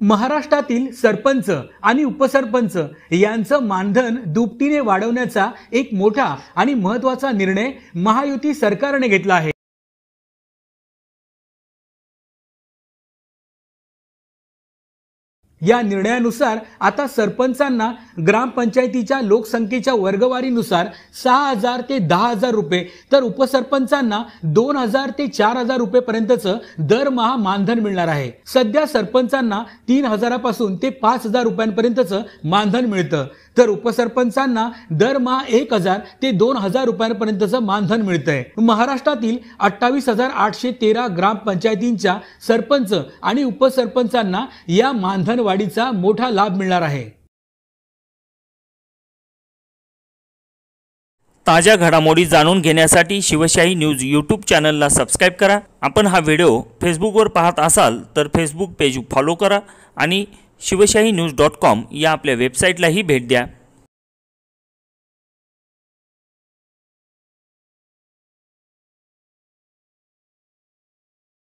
महाराष्ट्रातील सरपंच आणि उपसरपंच यांचं मानधन दुपटीने वाढवण्याचा एक मोठा आणि महत्त्वाचा निर्णय महायुती सरकारने घेतला आहे। या निर्णयानुसार आता सरपंचांना ग्रामपंचायतीच्या लोकसंख्येच्या वर्गवारीनुसार 6,000 ते 10,000 रुपये तर उपसरपंचांना 2,000 ते 4,000 रुपये पर्यंतचं दरमहा मानधन मिळणार आहे। सध्या सरपंचांना 3,000 पासून ते 5,000 रुपयांपर्यंतचं मानधन मिळतं, तर उपसरपंचांना दरमहा 1,000 ते 2,000 रुपयांपर्यंतचं मानधन मिळतंय। महाराष्ट्रातील 28,813 ग्रामपंचायतींच्या सरपंच आणि उपसरपंचांना या मानधन वाढीचा मोठा लाभ मिळणार आहे। ताज्या घडामोडी जाणून घेण्यासाठी शिवशाही न्यूज यूट्यूब चॅनलला सबस्क्राइब करा। आपण हा व्हिडिओ फेसबुकवर पाहत असाल तर फेसबुक पेज फॉलो करा आणि शिवशाही news.com या आपल्या वेबसाईटलाही भेट द्या।